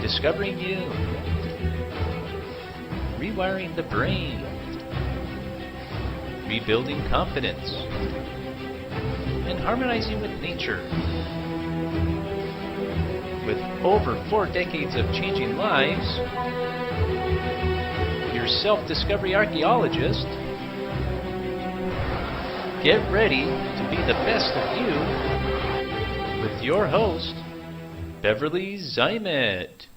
Discovering you. Rewiring the brain. Rebuilding confidence. And harmonizing with nature. With over 4 decades of changing lives, your self-discovery archaeologist, get ready to be the best of you with your host, Beverly Zeimet.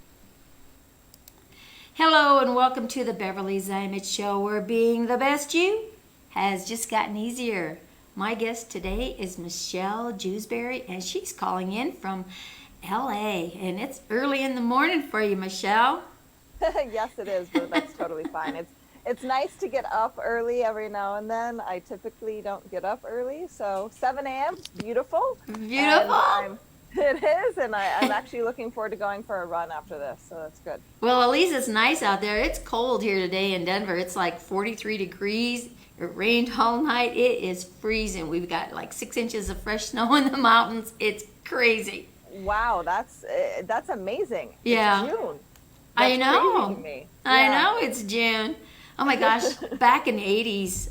Hello and welcome to the Beverly Zeimet Show, where being the best you has just gotten easier. My guest today is Michelle Jewsbury, and she's calling in from LA, and it's early in the morning for you, Michelle. Yes, it is, but that's totally fine. It's nice to get up early every now and then. I typically don't get up early, so 7 a.m. is beautiful. Beautiful. It is, and I'm actually looking forward to going for a run after this, so that's good. Well, at least it's nice out there. It's cold here today in Denver. It's like 43 degrees. It rained all night. It is freezing. We've got like 6 inches of fresh snow in the mountains. It's crazy. Wow, that's amazing. Yeah. It's June. I know. Crazy to me. I Yeah. know it's June. Oh my gosh, back in the 80s,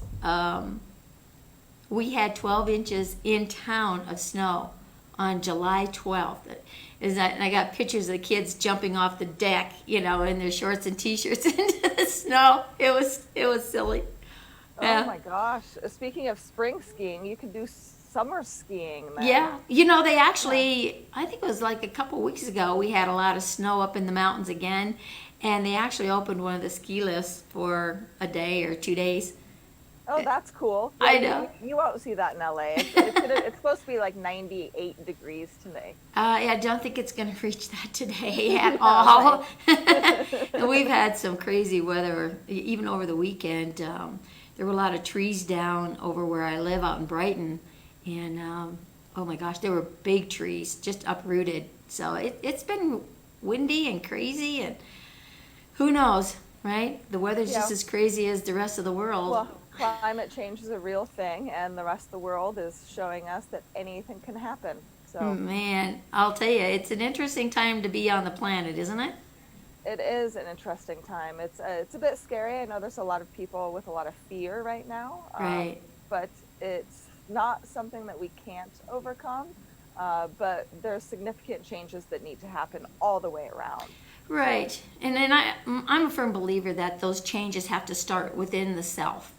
we had 12 inches in town of snow on July 12th. And I got pictures of the kids jumping off the deck, in their shorts and t-shirts into the snow. It was silly. Oh my gosh. Speaking of spring skiing, you can do summer skiing then. Yeah. They actually, I think it was like a couple weeks ago, we had a lot of snow up in the mountains again. And they actually opened one of the ski lifts for a day or 2 days. Oh, that's cool. Yeah, I know. You won't see that in LA. It's supposed to be like 98 degrees today. I don't think it's going to reach that today at all. We've had some crazy weather, even over the weekend. There were a lot of trees down over where I live out in Brighton. And, oh my gosh, there were big trees just uprooted. So it's been windy and crazy, and who knows, right? The weather's just as crazy as the rest of the world. Well, climate change is a real thing, and the rest of the world is showing us that anything can happen. So, man, I'll tell you, it's an interesting time to be on the planet, isn't it? it is an interesting time. It's a bit scary. I know there's a lot of people with a lot of fear right now. Right. But it's not something that we can't overcome. But there's significant changes that need to happen all the way around. Right. And then I'm a firm believer that those changes have to start within the self,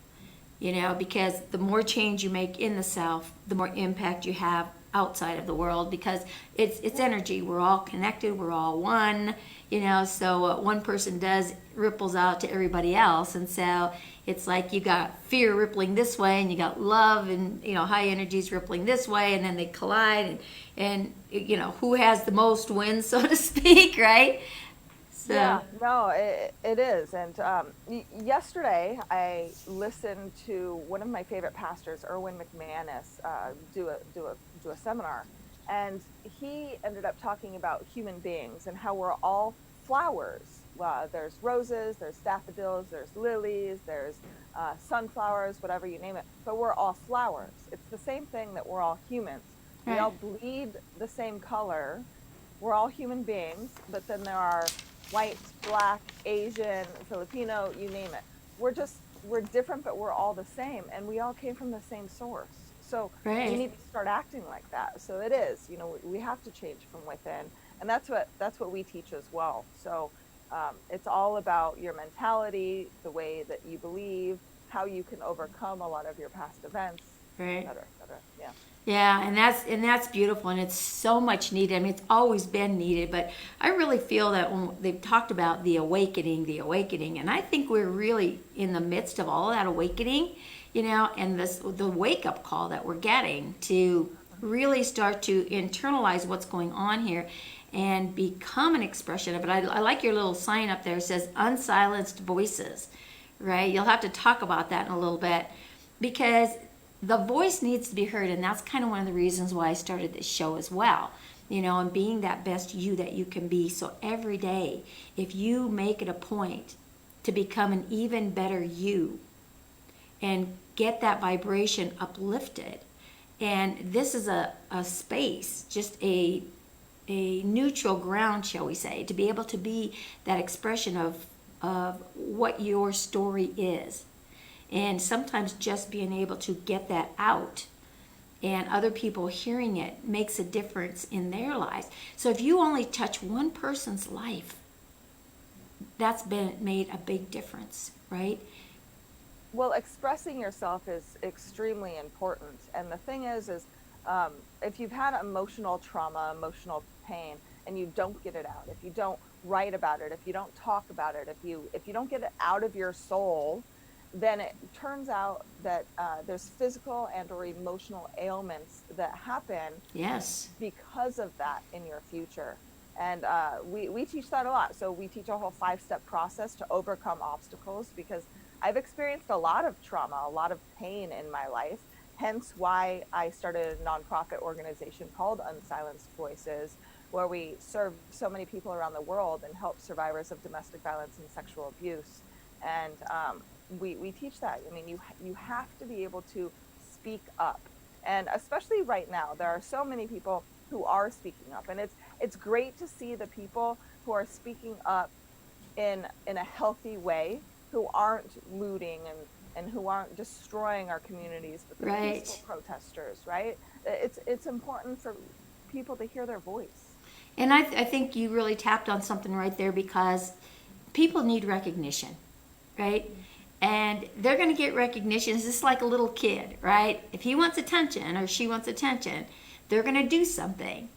because the more change you make in the self, the more impact you have outside of the world, because it's energy. We're all connected. We're all one, so what one person does ripples out to everybody else. And so it's like you got fear rippling this way, and you got love and, high energies rippling this way, and then they collide, and who has the most wins, so to speak, right? So. Yeah, no, it is. And yesterday I listened to one of my favorite pastors, Erwin McManus, do a seminar, and he ended up talking about human beings and how we're all flowers. There's roses, there's daffodils, there's lilies, there's sunflowers, whatever you name it, but we're all flowers. It's the same thing that we're all humans. Right. We all bleed the same color. We're all human beings, but then there are white, black, Asian, Filipino, you name it. We're different, but we're all the same, and we all came from the same source. So Right. we need to start acting like that. So it is, we have to change from within, and that's what we teach as well. So it's all about your mentality, the way that you believe, how you can overcome a lot of your past events, Right. et cetera, et cetera. Yeah. Yeah, and that's beautiful, and it's so much needed. I mean, it's always been needed, but I really feel that when they've talked about the awakening, and I think we're really in the midst of all that awakening, and the wake-up call that we're getting to really start to internalize what's going on here and become an expression of it. I like your little sign up there. It says unsilenced voices, right? You'll have to talk about that in a little bit, because the voice needs to be heard, and that's kind of one of the reasons why I started this show as well, and being that best you that you can be. So every day, if you make it a point to become an even better you and get that vibration uplifted, and this is a space, just a a neutral ground, shall we say, to be able to be that expression of what your story is. And sometimes just being able to get that out and other people hearing it makes a difference in their lives. So if you only touch one person's life, that's been made a big difference, right? Well, expressing yourself is extremely important. And the thing is if you've had emotional trauma, emotional pain, and you don't get it out, if you don't write about it, if you don't talk about it, if you don't get it out of your soul, then it turns out that there's physical and or emotional ailments that happen Yes. because of that in your future. And we teach that a lot. So we teach a whole 5-step process to overcome obstacles, because I've experienced a lot of trauma, a lot of pain in my life, hence why I started a nonprofit organization called Unsilenced Voices, where we serve so many people around the world and help survivors of domestic violence and sexual abuse. And we teach that. I mean, you have to be able to speak up. And especially right now, there are so many people who are speaking up. And it's great to see the people who are speaking up in a healthy way, who aren't looting and who aren't destroying our communities, but the Right. peaceful protesters, right? It's important for people to hear their voice. And I think you really tapped on something right there, because people need recognition, right? And they're going to get recognition. It's just like a little kid, right? If he wants attention or she wants attention, they're going to do something.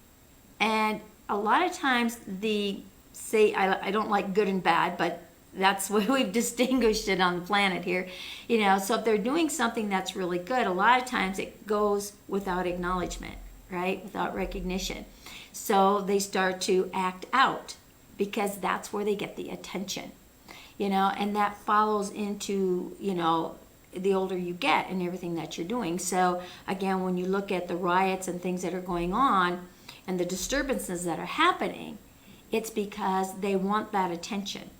And a lot of times I don't like good and bad, but that's what we've distinguished it on the planet here. So if they're doing something that's really good, a lot of times it goes without acknowledgement, right? Without recognition. So they start to act out, because that's where they get the attention. And that follows into, the older you get and everything that you're doing. So again, when you look at the riots and things that are going on and the disturbances that are happening, it's because they want that attention.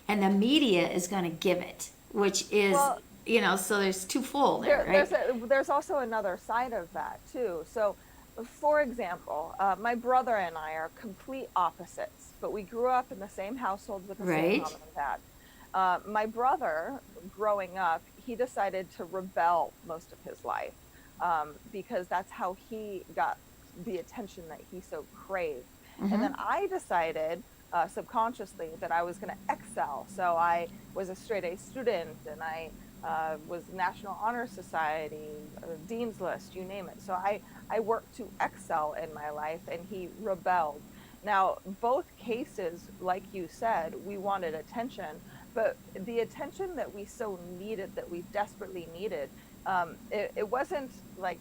And the media is going to give it, which is, Well, so there's twofold there, right? There's also another side of that too. So, for example, my brother and I are complete opposites, but we grew up in the same household with the same Right. mom and dad. My brother, growing up, he decided to rebel most of his life because that's how he got the attention that he so craved. Mm-hmm. And then I decided subconsciously that I was going to excel. So I was a straight A student, and I was National Honor Society, Dean's List, you name it. So I worked to excel in my life, and he rebelled. Now, both cases, like you said, we wanted attention, but the attention that we so needed, that we desperately needed, it wasn't like,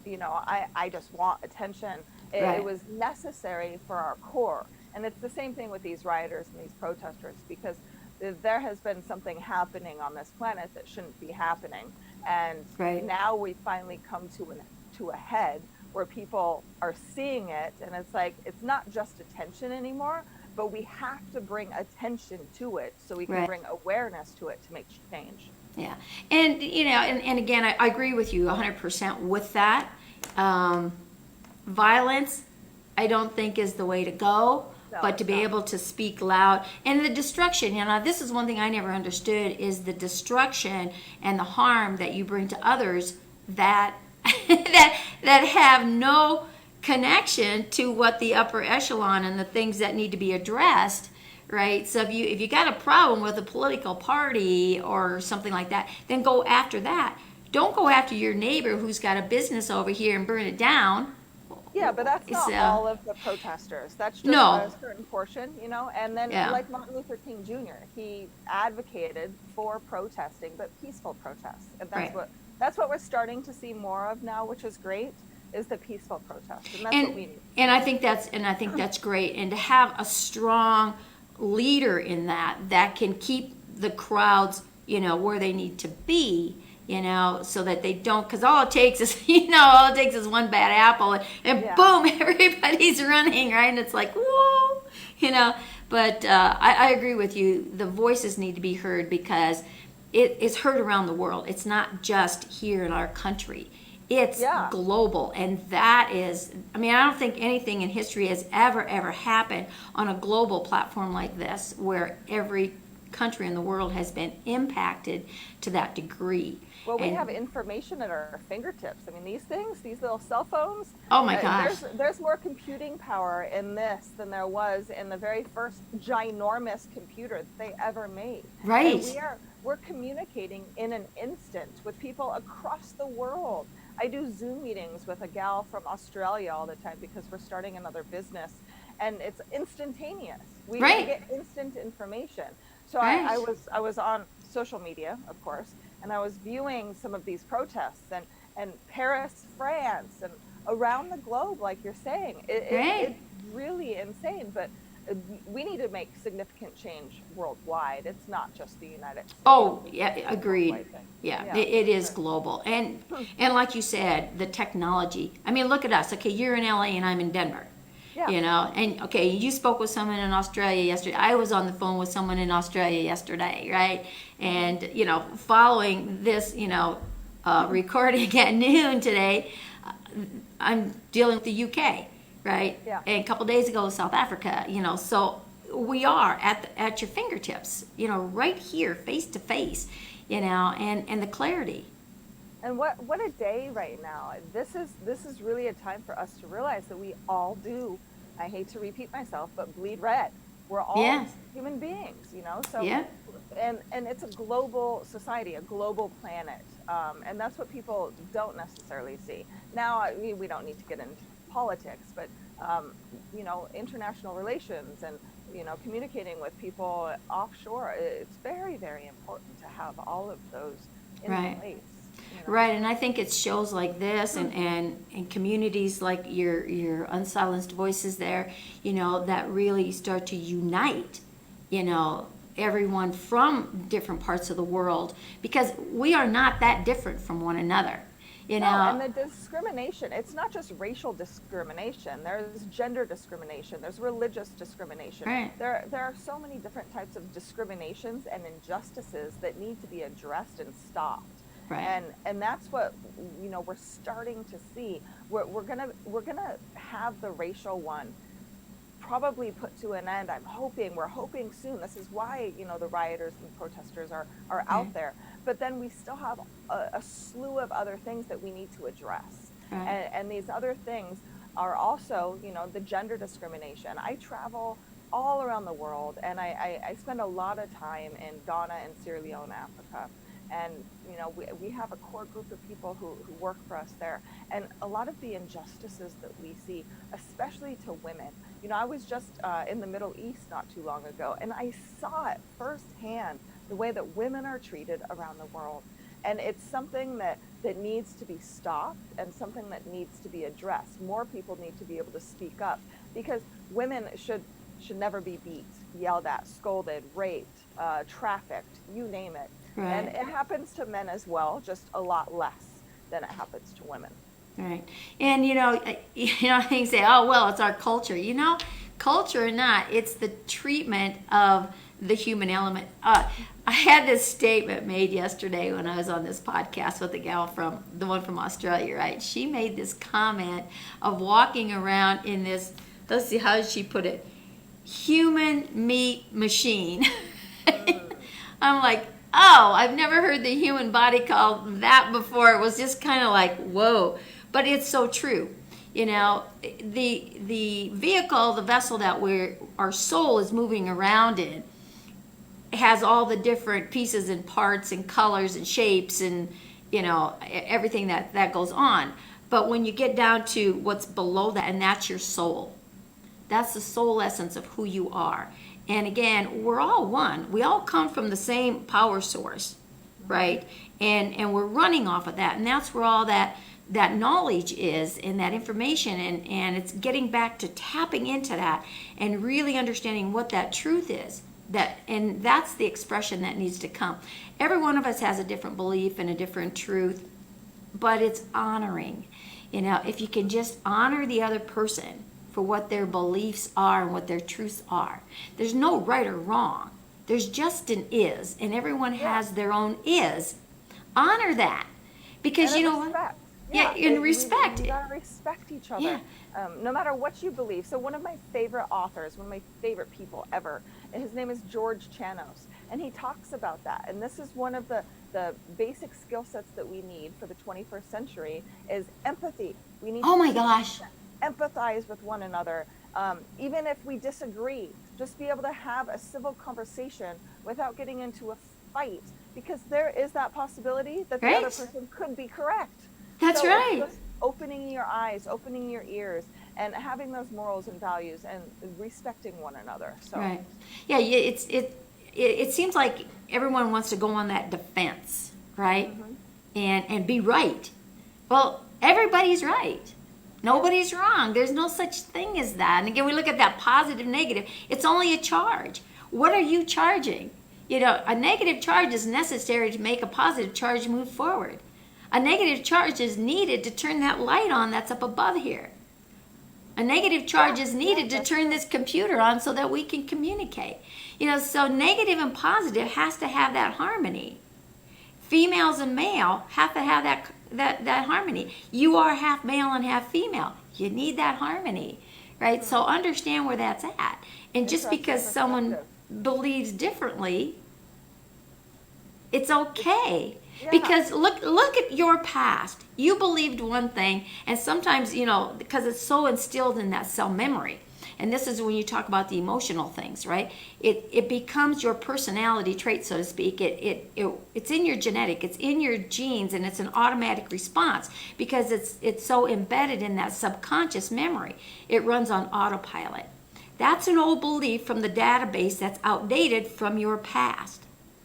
I just want attention. Right. It was necessary for our core. And it's the same thing with these rioters and these protesters, because there has been something happening on this planet that shouldn't be happening. And Right. now we finally come to a head where people are seeing it. And it's like, it's not just attention anymore, but we have to bring attention to it so we can Right. bring awareness to it to make change. Yeah. And, and again, I agree with you 100% with that. Violence, I don't think is the way to go. No, But to be it's not. able to speak loud, and the destruction, this is one thing I never understood, is the destruction and the harm that you bring to others that that have no connection to what the upper echelon and the things that need to be addressed, right? So if you got a problem with a political party or something like that, then go after that. Don't go after your neighbor who's got a business over here and burn it down. Yeah, but that's not So- all of the protesters. That's just No. a certain portion, And then, Yeah. like Martin Luther King Jr., he advocated for protesting, but peaceful protests, and Right. that's what we're starting to see more of now, which is great. Is the peaceful protest, and that's what we need. And I think that's great. And to have a strong leader in that can keep the crowds, where they need to be, so that they don't, because all it takes is one bad apple, and Yeah. boom, everybody's running, right? And it's like, whoa, But I agree with you. The voices need to be heard, because it is heard around the world. It's not just here in our country. It's Yeah. global, and that is, I mean, I don't think anything in history has ever happened on a global platform like this, where every country in the world has been impacted to that degree. Well, we And have information at our fingertips. I mean, these things, these little cell phones. oh my gosh, there's more computing power in this than there was in the very first ginormous computer that they ever made. right, And we're communicating in an instant with people across the world. I do Zoom meetings with a gal from Australia all the time because we're starting another business, and it's instantaneous. We Right. get instant information. So Right. I was on social media, of course, and I was viewing some of these protests and Paris, France, and around the globe, like you're saying. Right. It's really insane, but we need to make significant change worldwide. It's not just the United States. Oh, yeah, agreed. Worldwide thing. Yeah, Yeah, it is sure. global. And like you said, the technology. I mean, look at us. Okay, you're in LA and I'm in Denver. Yeah. You know, and okay, you spoke with someone in Australia yesterday. I was on the phone with someone in Australia yesterday, right? And, you know, following this, you know, recording at noon today, I'm dealing with the UK, right? Yeah. And a couple days ago, South Africa, you know, so we are at your fingertips, you know, right here, face to face, you know, and the clarity. And what a day right now. This is really a time for us to realize that we all do, I hate to repeat myself, but bleed red. We're all Yes. human beings, you know? So Yeah. and it's a global society, a global planet. And that's what people don't necessarily see. Now, I mean, we don't need to get into politics, but you know, international relations and, you know, communicating with people offshore, it's very, very important to have all of those in Right. place. You know? Right, and I think it's shows like this and communities like your unsilenced voices there, you know, that really start to unite, you know, everyone from different parts of the world, because we are not that different from one another, you know. No, and the discrimination, it's not just racial discrimination. There's gender discrimination. There's religious discrimination. Right. There are so many different types of discriminations and injustices that need to be addressed and stopped. Right. And that's what, you know, we're starting to see. We're gonna have the racial one probably put to an end. We're hoping soon. This is why, you know, the rioters and protesters are out there. But then we still have a slew of other things that we need to address. Right. And these other things are also, you know, the gender discrimination. I travel all around the world, and I spend a lot of time in Ghana and Sierra Leone, Africa. And, you know, we have a core group of people who work for us there. And a lot of the injustices that we see, especially to women, you know, I was just in the Middle East not too long ago, and I saw it firsthand, the way that women are treated around the world. And it's something that needs to be stopped and something that needs to be addressed. More people need to be able to speak up, because women should never be beat, yelled at, scolded, raped, trafficked, you name it. Right. And it happens to men as well, just a lot less than it happens to women. Right. And you know, things say, oh well, it's our culture. You know, culture or not, it's the treatment of the human element. I had this statement made yesterday when I was on this podcast with the gal from the one from Australia, right? She made this comment of walking around in this, let's see, how did she put it? Human meat machine. I'm like, oh, I've never heard the human body called that before. It was just kind of like, whoa. But it's so true. You know, the vehicle, the vessel that our soul is moving around in, has all the different pieces and parts and colors and shapes and, you know, everything that goes on. But when you get down to what's below that, and that's your soul. That's the soul essence of who you are. And again, we're all one. We all come from the same power source, right? And we're running off of that. And that's where all that knowledge is, and that information, and it's getting back to tapping into that and really understanding what that truth is. And that's the expression that needs to come. Every one of us has a different belief and a different truth, but it's honoring. You know, if you can just honor the other person for what their beliefs are and what their truths are. There's no right or wrong. There's just an is, and everyone has their own is. Honor that. Because And you know respect. what? Yeah, in respect. You gotta respect each other, Yeah. no matter what you believe. So one of my favorite authors, one of my favorite people ever, and his name is George Chanos, and he talks about that. And this is one of the basic skill sets that we need for the 21st century is empathy. We need Oh to my gosh. empathize with one another. Even if we disagree, just be able to have a civil conversation without getting into a fight, because there is that possibility that the Right. other person could be correct. That's So right. it's just opening your eyes, opening your ears, and having those morals and values and respecting one another. So Right. Yeah, it seems like everyone wants to go on that defense, right? And be right. Well, everybody's right. Nobody's wrong. There's no such thing as that. And again, we look at that positive, negative. It's only a charge. What are you charging? You know, a negative charge is necessary to make a positive charge move forward. A negative charge is needed to turn that light on that's up above here. A negative charge is needed to turn this computer on so that we can communicate. You know, so negative and positive has to have that harmony. Females and male have to have that harmony. You are half male and half female. You need that harmony, right? So understand where that's at. And just because someone believes differently, it's okay. Yeah. Because look at your past. You believed one thing, and sometimes, you know, because it's so instilled in that cell memory. And this is when you talk about the emotional things, right? It becomes your personality trait, so to speak. It's in your genetic, it's in your genes, and it's an automatic response because it's so embedded in that subconscious memory. It runs on autopilot. That's an old belief from the database that's outdated from your past.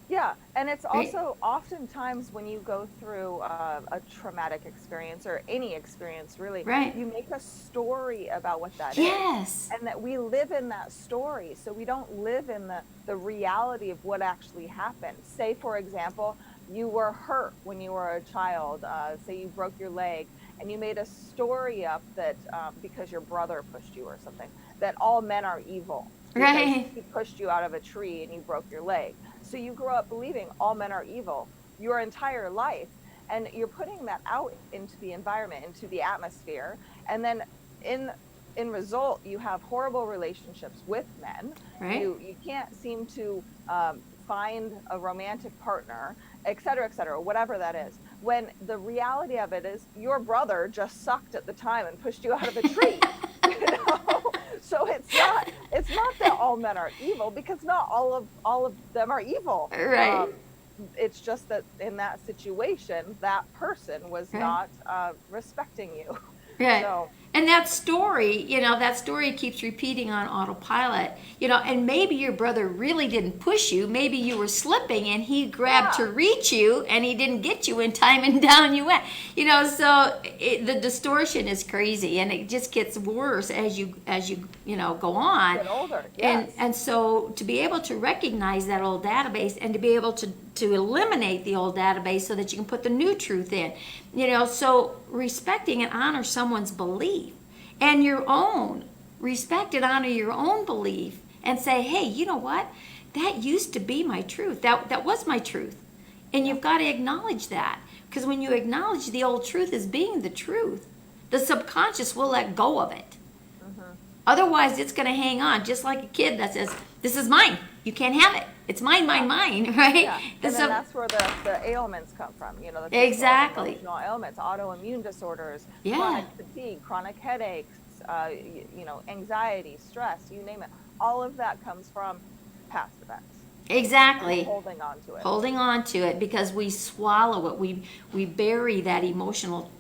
yeah, and it's also oftentimes when you go through a traumatic experience or any experience, really, Right. you make a story about what that is. Yes. And that we live in that story. So we don't live in the reality of what actually happened. Say, for example, you were hurt when you were a child. Say you broke your leg and you made a story up that because your brother pushed you or something, that all men are evil. Because Right. he pushed you out of a tree and you broke your leg. So you grow up believing all men are evil your entire life, and you're putting that out into the environment, into the atmosphere, and then in result you have horrible relationships with men. Right. You can't seem to find a romantic partner, et cetera, whatever that is. When the reality of it is your brother just sucked at the time and pushed you out of a tree. You know? So it's not that all men are evil, because not all of them are evil. Right. It's just that in that situation, that person was Right. not respecting you. Right. So, And that story, you know, that story keeps repeating on autopilot, you know, and maybe your brother really didn't push you. Maybe you were slipping and he grabbed to reach you and he didn't get you in time and down you went. You know, so the distortion is crazy, and it just gets worse as you go on. get older. Yes. And so to be able to recognize that old database and to be able to eliminate the old database so that you can put the new truth in, you know, so respecting and honor someone's belief and your own. Respect and honor your own belief and say, hey, you know what? That used to be my truth. That was my truth. And you've got to acknowledge that, because when you acknowledge the old truth as being the truth, the subconscious will let go of it. Otherwise, it's going to hang on, just like a kid that says, this is mine. You can't have it. It's mine, right? Yeah. And then that's where the ailments come from, you know, the Exactly. emotional ailments, autoimmune disorders, Yeah. chronic fatigue, chronic headaches, you know, anxiety, stress, you name it. All of that comes from past events. Exactly. Holding on to it. Holding on to it because we swallow it. We bury that emotional,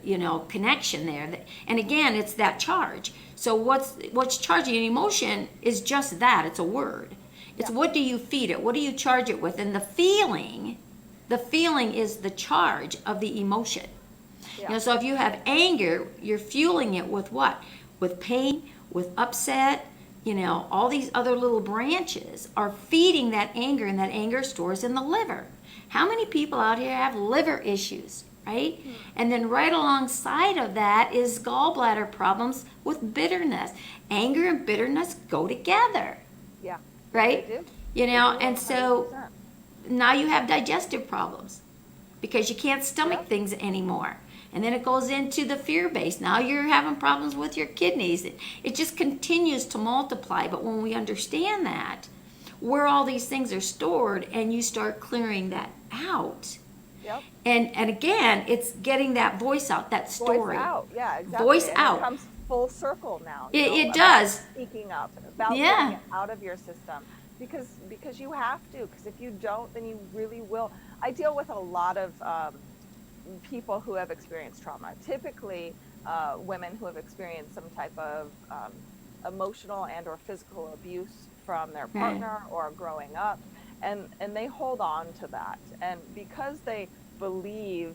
you know, connection there. And again, it's that charge. So what's charging an emotion is just that. It's a word. It's what do you feed it? What do you charge it with? And the feeling is the charge of the emotion. Yeah. You know, so if you have anger, you're fueling it with what? With pain, with upset, you know, all these other little branches are feeding that anger, and that anger stores in the liver. How many people out here have liver issues, right? And then right alongside of that is gallbladder problems with bitterness. Anger and bitterness go together, Yeah. right? They do. You know, and so 100%. now you have digestive problems because you can't stomach things anymore. and then it goes into the fear base. Now you're having problems with your kidneys. It just continues to multiply. But when we understand that, where all these things are stored, and you start clearing that out. Yep. And again, it's getting that voice out, that story. Voice out, yeah, exactly. Voice and out. It comes full circle now. It does. Speaking up, about Yeah. getting it out of your system. Because you have to. Because if you don't, then you really will. I deal with a lot of people who have experienced trauma. Typically, women who have experienced some type of emotional and or physical abuse from their partner or growing up, and they hold on to that. And because they believe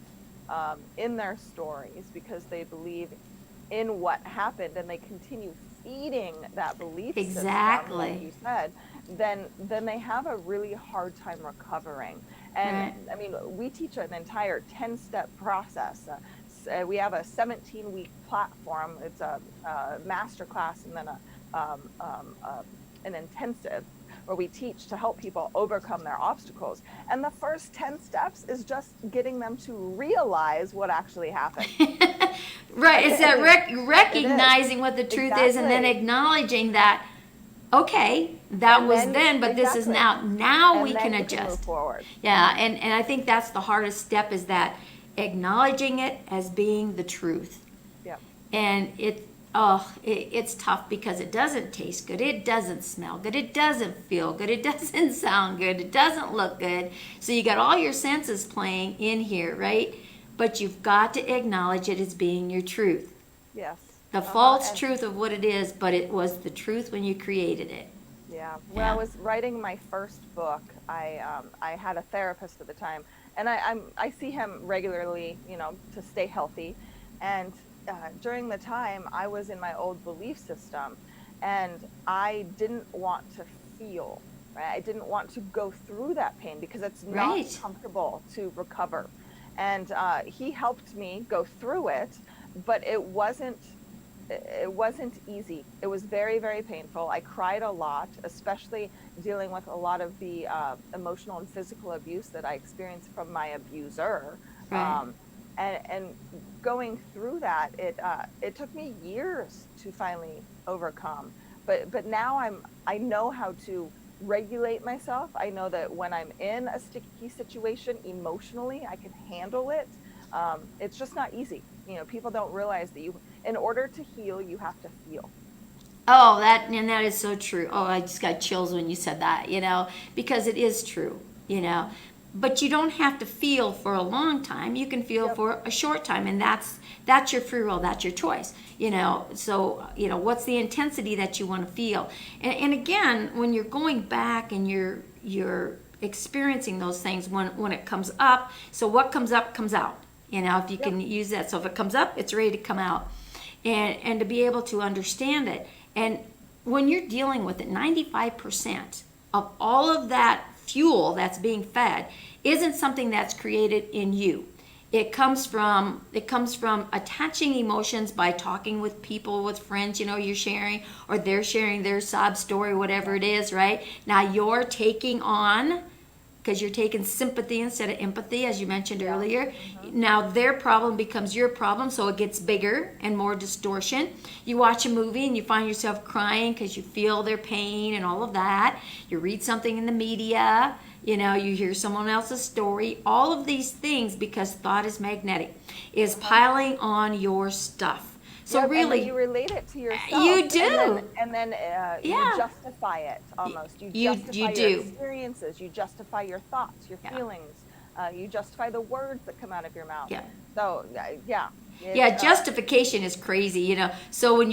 in their stories, because they believe in what happened, and they continue feeding that belief system, like you said, then they have a really hard time recovering. And I mean, we teach an entire 10-step process. We have a 17-week platform. It's a master class and then an intensive where we teach to help people overcome their obstacles. And the first 10 steps is just getting them to realize what actually happened. Right. It's that recognizing what the truth is, and then acknowledging that, okay, that was then, but this is now. Now and we can adjust. Move forward. Yeah, and I think that's the hardest step, is that acknowledging it as being the truth. Yeah. And it's tough because it doesn't taste good, it doesn't smell good, it doesn't feel good, it doesn't sound good, it doesn't look good. So you got all your senses playing in here, right? But you've got to acknowledge it as being your truth. Yes. The false truth of what it is, but it was the truth when you created it. Yeah. When I was writing my first book, I had a therapist at the time, and I see him regularly, to stay healthy. And during the time, I was in my old belief system, and I didn't want to feel, right? I didn't want to go through that pain because it's not comfortable to recover. And he helped me go through it, but it wasn't easy. It was very, very painful. I cried a lot, especially dealing with a lot of the emotional and physical abuse that I experienced from my abuser. And going through that, it took me years to finally overcome. But now I know how to regulate myself. I know that when I'm in a sticky situation emotionally, I can handle it. It's just not easy. People don't realize that in order to heal, you have to feel. Oh, that is so true. Oh, I just got chills when you said that, because it is true, But you don't have to feel for a long time. You can feel for a short time, and that's your free will. That's your choice. So what's the intensity that you want to feel? And again, when you're going back and you're experiencing those things when it comes up. So what comes up comes out. If you can use that. So if it comes up, it's ready to come out, and to be able to understand it. And when you're dealing with it, 95% of all of that fuel that's being fed isn't something that's created in you. It comes from attaching emotions by talking with people, with friends, you're sharing, or they're sharing their sob story, whatever it is, right? Now you're taking on, because you're taking sympathy instead of empathy, as you mentioned earlier. Now their problem becomes your problem, so it gets bigger and more distortion. You watch a movie and you find yourself crying because you feel their pain and all of that. You read something in the media, you hear someone else's story. All of these things, because thought is magnetic, is piling on your stuff. So really, and you relate it to yourself. You do, and then you justify it almost. You justify your experiences. You justify your thoughts, your feelings. You justify the words that come out of your mouth. Yeah. So justification is crazy, So when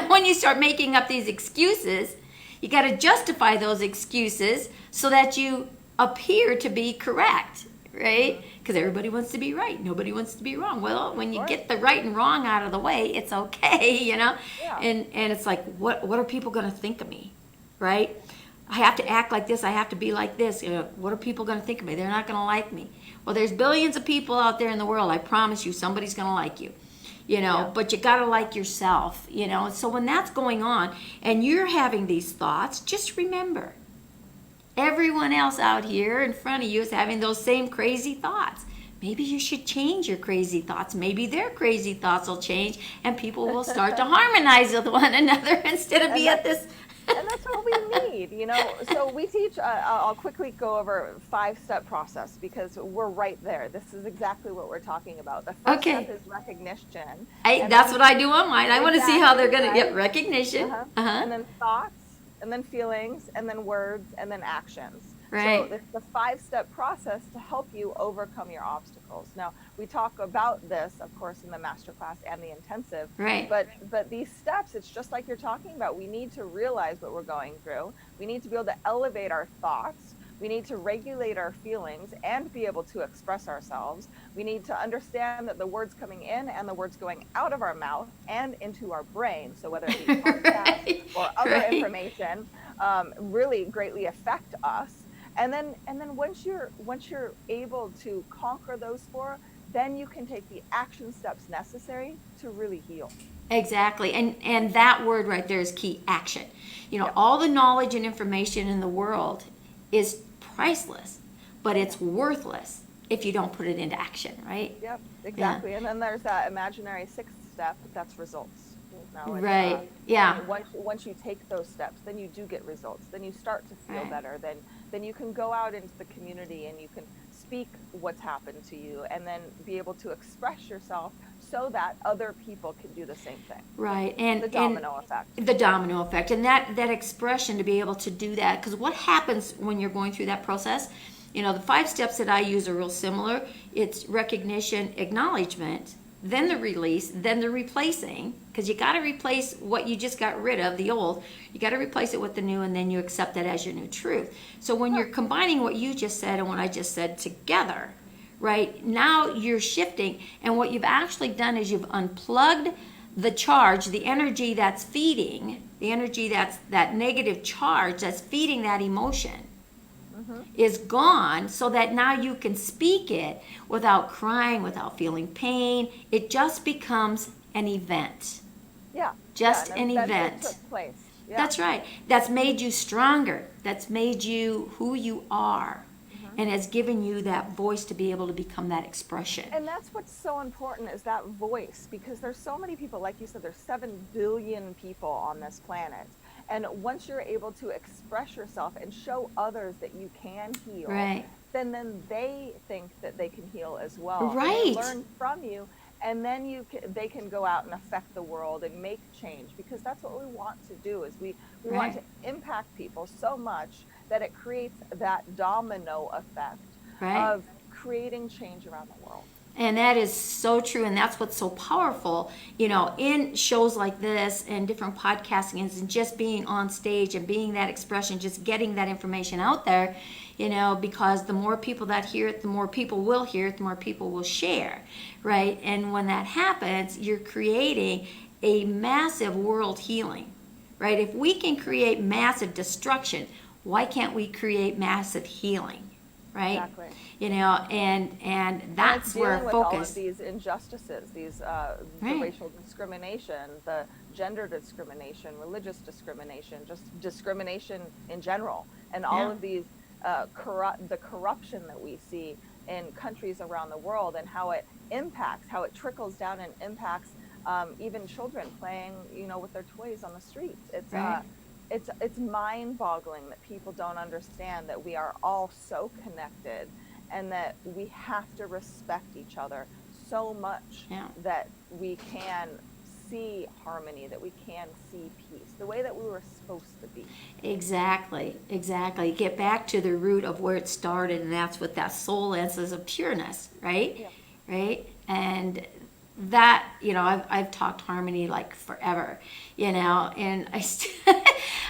when you start making up these excuses, you got to justify those excuses so that you appear to be correct. Right? Because everybody wants to be right. Nobody wants to be wrong. Well, when you get the right and wrong out of the way, it's okay, Yeah. And it's like, what are people going to think of me? Right? I have to act like this. I have to be like this. What are people going to think of me? They're not going to like me. Well, there's billions of people out there in the world. I promise you, somebody's going to like you. But you got to like yourself, So when that's going on and you're having these thoughts, just remember, everyone else out here in front of you is having those same crazy thoughts. maybe you should change your crazy thoughts. Maybe their crazy thoughts will change and people will start to harmonize with one another instead of be at this. And that's what we need, you know. So we teach, I'll quickly go over 5-step process because we're right there. This is exactly what we're talking about. The first step is recognition. That's what I do on mine. I want to see how they're going to get recognition. And then thoughts, and then feelings, and then words, and then actions. Right. So it's the 5-step process to help you overcome your obstacles. Now, we talk about this, of course, in the masterclass and the intensive. Right. But these steps, it's just like you're talking about. We need to realize what we're going through. We need to be able to elevate our thoughts. We need to regulate our feelings and be able to express ourselves. We need to understand that the words coming in and the words going out of our mouth and into our brain, so whether it be podcasts or other information, really greatly affect us. And then once you're able to conquer those 4, then you can take the action steps necessary to really heal. Exactly. And that word right there is key, action. You know, all the knowledge and information in the world is priceless, but it's worthless if you don't put it into action, right? Yep, exactly. Yeah. And then there's that imaginary 6th step, that's results. Right. Once you take those steps, then you do get results. Then you start to feel better. Then you can go out into the community and you can speak what's happened to you, and then be able to express yourself so that other people can do the same thing. Right. And the domino effect. The domino effect, and that expression to be able to do that, because what happens when you're going through that process? You know, the 5 steps that I use are real similar. It's recognition, acknowledgement, then the release, then the replacing, because you got to replace what you just got rid of, the old. You got to replace it with the new, and then you accept that as your new truth. So when you're combining what you just said and what I just said together, right, now you're shifting, and what you've actually done is you've unplugged the charge, the energy that's feeding, the energy that's that negative charge that's feeding that emotion. Is gone, so that now you can speak it without crying, without feeling pain. It just becomes an event. Yeah. Just an event. That took place. Yeah. That's right. That's made you stronger. That's made you who you are. And has given you that voice to be able to become that expression. And that's what's so important, is that voice, because there's so many people, like you said, there's 7 billion people on this planet. And once you're able to express yourself and show others that you can heal, then they think that they can heal as well. Right. And they learn from you, and then they can go out and affect the world and make change, because that's what we want to do. Is we want to impact people so much that it creates that domino effect of creating change around the world. And that is so true, and that's what's so powerful, you know, in shows like this and different podcastings, and just being on stage and being that expression, just getting that information out there, you know, because the more people that hear it, the more people will hear it, the more people will share, right? And when that happens, you're creating a massive world healing, right? If we can create massive destruction, why can't we create massive healing? Right? Exactly. You know, and that's where focus. All of these injustices, these the racial discrimination, the gender discrimination, religious discrimination, just discrimination in general, and all of these the corruption that we see in countries around the world, and how it impacts, how it trickles down and impacts even children playing, you know, with their toys on the streets. It's mind-boggling that people don't understand that we are all so connected, and that we have to respect each other so much that we can see harmony, that we can see peace, the way that we were supposed to be. Exactly. Get back to the root of where it started, and that's what that soul essence of pureness, right? Yeah. Right? And that, you know, I've talked harmony like forever, you know, and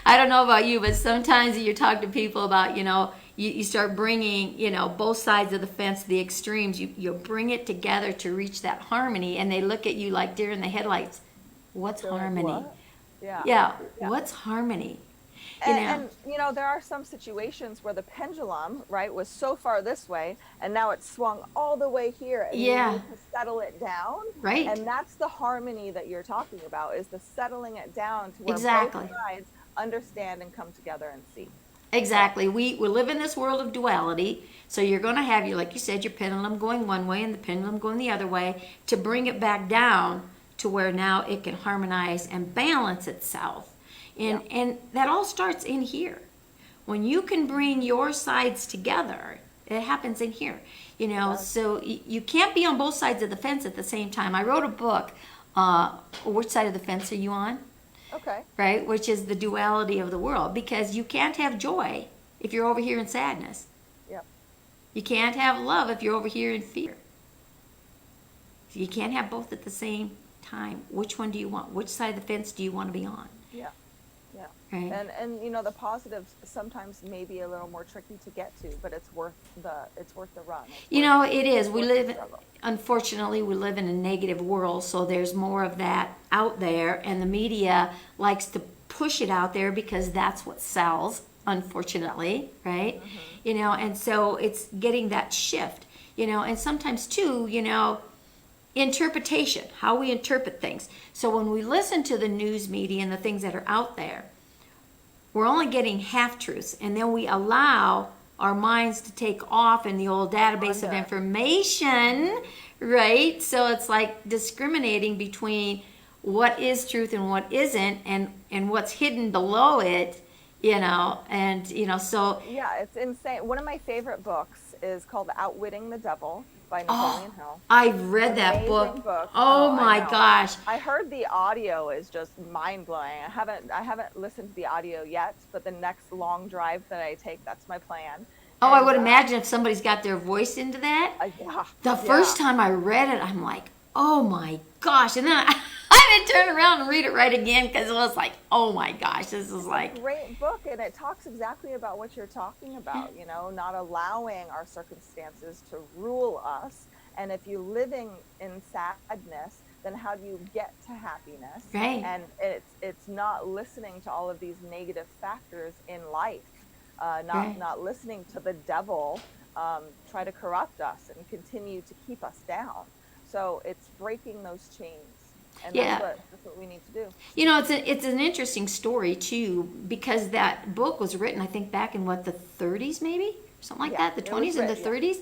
I don't know about you, but sometimes you talk to people about, you know, you start bringing, you know, both sides of the fence, the extremes, you bring it together to reach that harmony, and they look at you like deer in the headlights. What's harmony? What? Yeah. What's harmony? And you know, there are some situations where the pendulum, right, was so far this way, and now it's swung all the way here, and you need to settle it down. Right. And that's the harmony that you're talking about, is the settling it down to where both sides understand and come together and see. Exactly. We live in this world of duality. So you're going to have, like you said, your pendulum going one way and the pendulum going the other way to bring it back down to where now it can harmonize and balance itself. And that all starts in here. When you can bring your sides together, it happens in here. So you can't be on both sides of the fence at the same time. I wrote a book. Which side of the fence are you on? Okay. Right? Which is the duality of the world. Because you can't have joy if you're over here in sadness. Yep. You can't have love if you're over here in fear. You can't have both at the same time. Which one do you want? Which side of the fence do you want to be on? Yeah. Yeah. Right. And the positives sometimes may be a little more tricky to get to, but it's worth the run. It is. Unfortunately, we live in a negative world, so there's more of that out there, and the media likes to push it out there because that's what sells, unfortunately, right? And so it's getting that shift, and sometimes too, interpretation, how we interpret things. So when we listen to the news media and the things that are out there, we're only getting half-truths, and then we allow our minds to take off in the old database of information, right? So it's like discriminating between what is truth and what isn't, and what's hidden below it, so... Yeah, it's insane. One of my favorite books is called Outwitting the Devil by Napoleon Hill. I've read that book. Oh my gosh. I heard the audio is just mind-blowing. I haven't listened to the audio yet, but the next long drive that I take, that's my plan. Oh, I would imagine if somebody's got their voice into that. The first time I read it, I'm like, oh my gosh. And then I had to turn around and read it right again because it was like, oh my gosh, this is like... a great book, and it talks exactly about what you're talking about, not allowing our circumstances to rule us. And if you're living in sadness, then how do you get to happiness? Right. And it's not listening to all of these negative factors in life, not listening to the devil try to corrupt us and continue to keep us down. So it's breaking those chains. And that's what we need to do. It's an interesting story too, because that book was written, I think, back in the 30s maybe? Something like that, the 20s and the 30s.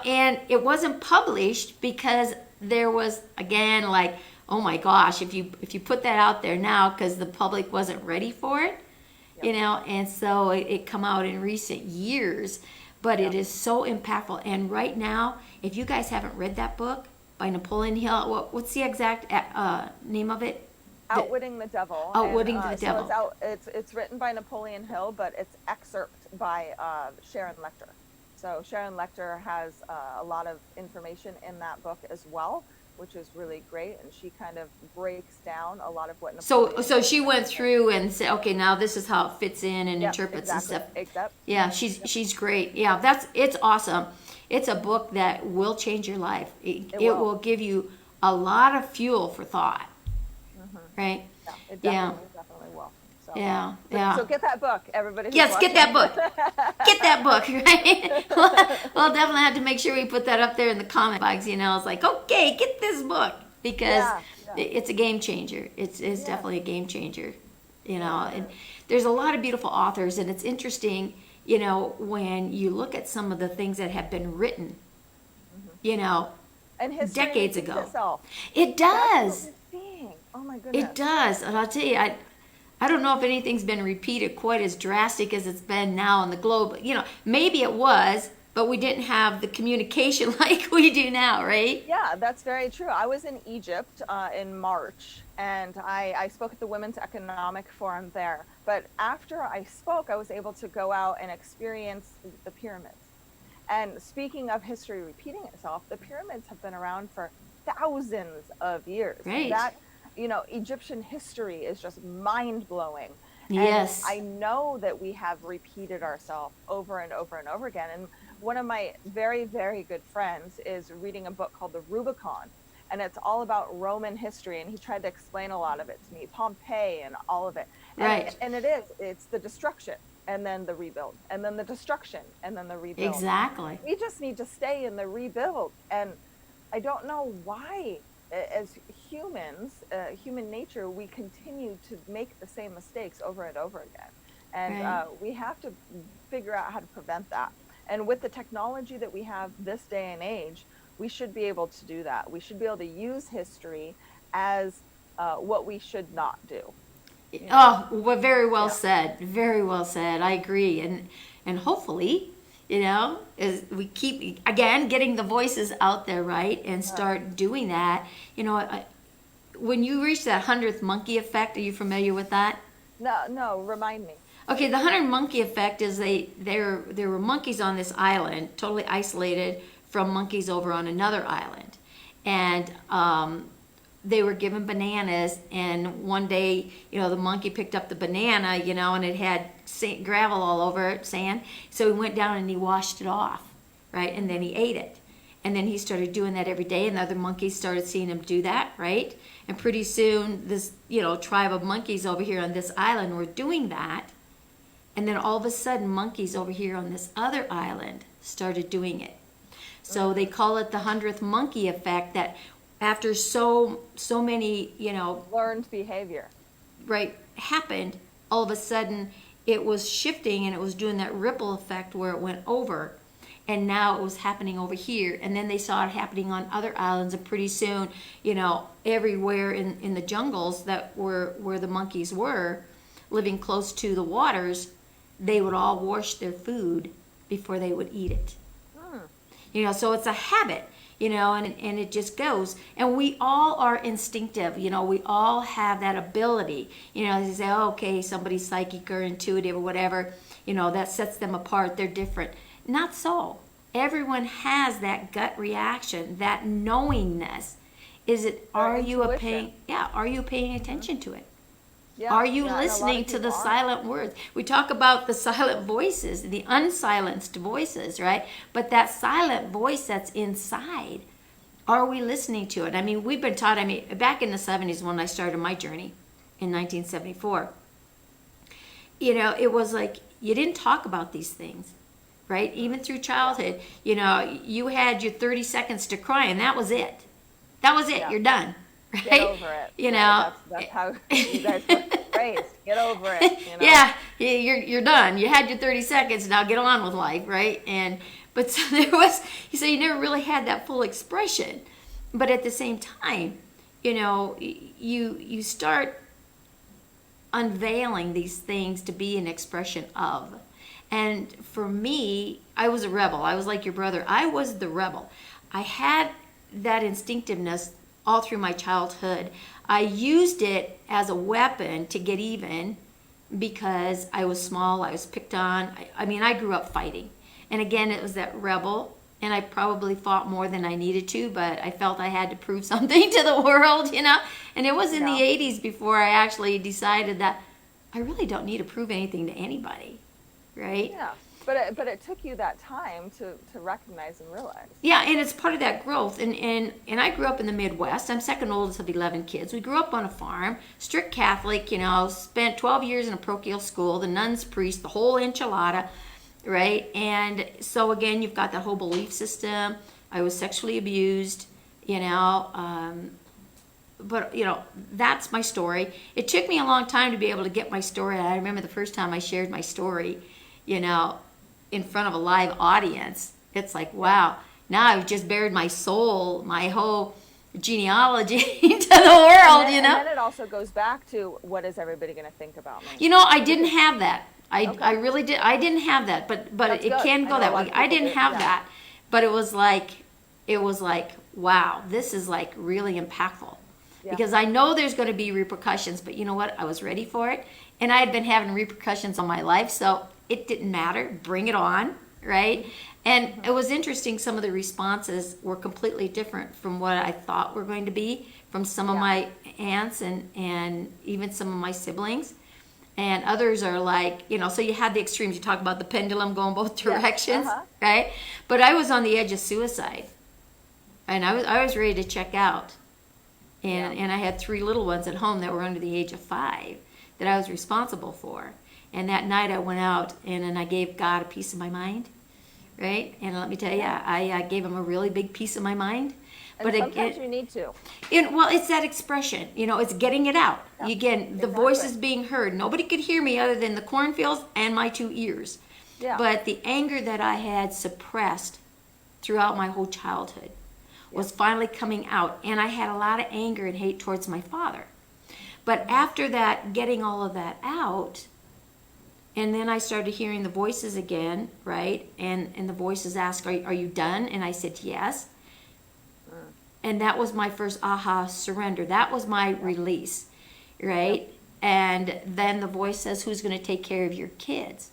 And it wasn't published because there was, again, like, oh my gosh, if you put that out there now because the public wasn't ready for it, and so it come out in recent years, but it is so impactful. And right now, if you guys haven't read that book by Napoleon Hill, what's the exact name of it? Outwitting the Devil. Outwitting the Devil. So it's written by Napoleon Hill, but it's excerpt by Sharon Lechter. So Sharon Lechter has a lot of information in that book as well, which is really great, and she kind of breaks down a lot of what Napoleon So she went through and said, okay, now this is how it fits in and interprets and stuff. Yeah, she's great. Yeah, it's awesome. It's a book that will change your life. It will give you a lot of fuel for thought. Right? Yeah, it definitely will. So, yeah. So get that book, everybody. Yes, get that book. Get that book, right? We'll definitely have to make sure we put that up there in the comment box. It's like, okay, get this book because it's a game changer. It's definitely a game changer. And there's a lot of beautiful authors, and it's interesting, when you look at some of the things that have been written, and decades ago. Itself. It does. Oh my goodness. It does. And I'll tell you, I don't know if anything's been repeated quite as drastic as it's been now in the globe. Maybe it was, but we didn't have the communication like we do now, right? Yeah, that's very true. I was in Egypt in March, and I spoke at the Women's Economic Forum there. But after I spoke, I was able to go out and experience the pyramids. And speaking of history repeating itself, the pyramids have been around for thousands of years. Right. Egyptian history is just mind-blowing. Yes. And I know that we have repeated ourselves over and over and over again. And one of my very, very good friends is reading a book called The Rubicon. And it's all about Roman history. And he tried to explain a lot of it to me, Pompeii and all of it. Right. And it's the destruction and then the rebuild and then the destruction and then the rebuild. Exactly. We just need to stay in the rebuild. And I don't know why, as humans, human nature, we continue to make the same mistakes over and over again. And Right. we have to figure out how to prevent that. And with the technology that we have this day and age, we should be able to do that. We should be able to use history as what we should not do. You know? Oh, well, very well Yeah. said. Very well said. I agree. And hopefully, as we keep again getting the voices out there, right, and start doing that. When you reach that 100th monkey effect, are you familiar with that? No, no, remind me. Okay, the 100 monkey effect is there were monkeys on this island, totally isolated from monkeys over on another island, and they were given bananas. And one day, the monkey picked up the banana, and it had gravel all over it, sand. So he went down and he washed it off, right, and then he ate it. And then he started doing that every day, and the other monkeys started seeing him do that, right? And pretty soon, this tribe of monkeys over here on this island were doing that. And then all of a sudden, monkeys over here on this other island started doing it. So they call it the 100th monkey effect, that after so many, Learned behavior. right, happened, all of a sudden it was shifting and it was doing that ripple effect where it went over. And now it was happening over here. And then they saw it happening on other islands. And pretty soon, everywhere in the jungles that were where the monkeys were, living close to the waters, they would all wash their food before they would eat it. So it's a habit, and it just goes. And we all are instinctive, we all have that ability, to say, oh, okay, somebody's psychic or intuitive or whatever, that sets them apart, they're different. Not so. Everyone has that gut reaction, that knowingness. Are you paying attention to it? Yeah, Are you yeah, and a lot of listening to the people aren't. silent words? We talk about the silent voices, the unsilenced voices, right? But that silent voice that's inside, are we listening to it? I mean, we've been taught, back in the 70s when I started my journey in 1974, it was like you didn't talk about these things, right? Even through childhood, you had your 30 seconds to cry and that was it. That was it. Yeah. You're done. Right? Get over it. That's how you guys were raised. Get over it. Yeah, you're done. You had your 30 seconds. Now get on with life, right? But so there was. So you never really had that full expression. But at the same time, you start unveiling these things to be an expression of. And for me, I was a rebel. I was like your brother. I was the rebel. I had that instinctiveness all through my childhood. I used it as a weapon to get even because I was small, I was picked on. I grew up fighting. And again, it was that rebel, and I probably fought more than I needed to, but I felt I had to prove something to the world, And it was in the 80s before I actually decided that I really don't need to prove anything to anybody, right? Yeah. But it took you that time to recognize and realize. Yeah, and it's part of that growth. And I grew up in the Midwest. I'm second oldest of 11 kids. We grew up on a farm, strict Catholic, spent 12 years in a parochial school, the nuns, priest, the whole enchilada, right? And so again, you've got that whole belief system. I was sexually abused, but that's my story. It took me a long time to be able to get my story out. I remember the first time I shared my story, in front of a live audience. It's like, wow, now I've just bared my soul, my whole genealogy to the world, And then it also goes back to, what is everybody going to think about me? I didn't have that. I really did. I didn't have that, but That's it good. can go I know that a lot way. of I people didn't do, have yeah. that, but it was like, wow, this is like really impactful. Yeah. Because I know there's going to be repercussions, but you know what? I was ready for it. And I had been having repercussions on my life, so it didn't matter. Bring it on, right? And it was interesting. Some of the responses were completely different from what I thought were going to be from some of my aunts and even some of my siblings. And others are like, so you had the extremes. You talk about the pendulum going both directions, right? But I was on the edge of suicide. And I was ready to check out. And I had 3 little ones at home that were under the age of 5 that I was responsible for. And that night I went out and I gave God a piece of my mind, right? And let me tell you, I gave him a really big piece of my mind. And but sometimes again, you need to. well, it's that expression, it's getting it out. Yeah, Again, the voice is being heard. Nobody could hear me other than the cornfields and my 2 ears. Yeah. But the anger that I had suppressed throughout my whole childhood was finally coming out. And I had a lot of anger and hate towards my father. But after that, getting all of that out, and then I started hearing the voices again, right? And the voices asked, are you done? And I said, yes. And that was my first aha surrender. That was my release, right? Yep. And then the voice says, who's going to take care of your kids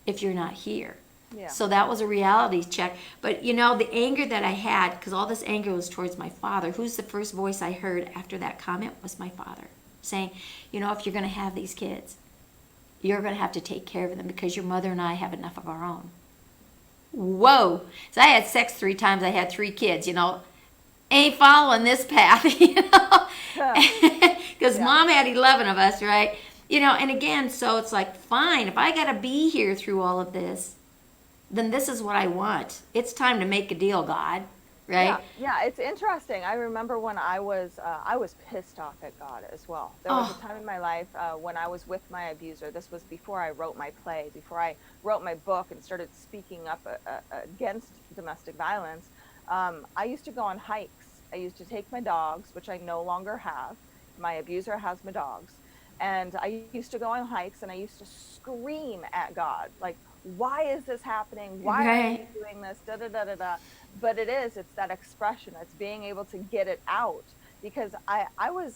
if you're not here? Yeah. So that was a reality check. But, the anger that I had, because all this anger was towards my father, who's the first voice I heard after that comment was my father saying, if you're going to have these kids, you're going to have to take care of them because your mother and I have enough of our own. Whoa. So I had sex 3 times. I had 3 kids, ain't following this path, because Mom had 11 of us, right? And again, so it's like, fine, if I got to be here through all of this, then this is what I want. It's time to make a deal, God, right? Yeah, it's interesting. I remember when I was pissed off at God as well. There was a time in my life when I was with my abuser. This was before I wrote my play, before I wrote my book and started speaking up against domestic violence. I used to go on hikes. I used to take my dogs, which I no longer have. My abuser has my dogs. And I used to go on hikes and I used to scream at God, like, why is this happening? Why are you doing this? Da, da, da, da, da. But it's that expression. It's being able to get it out, because I was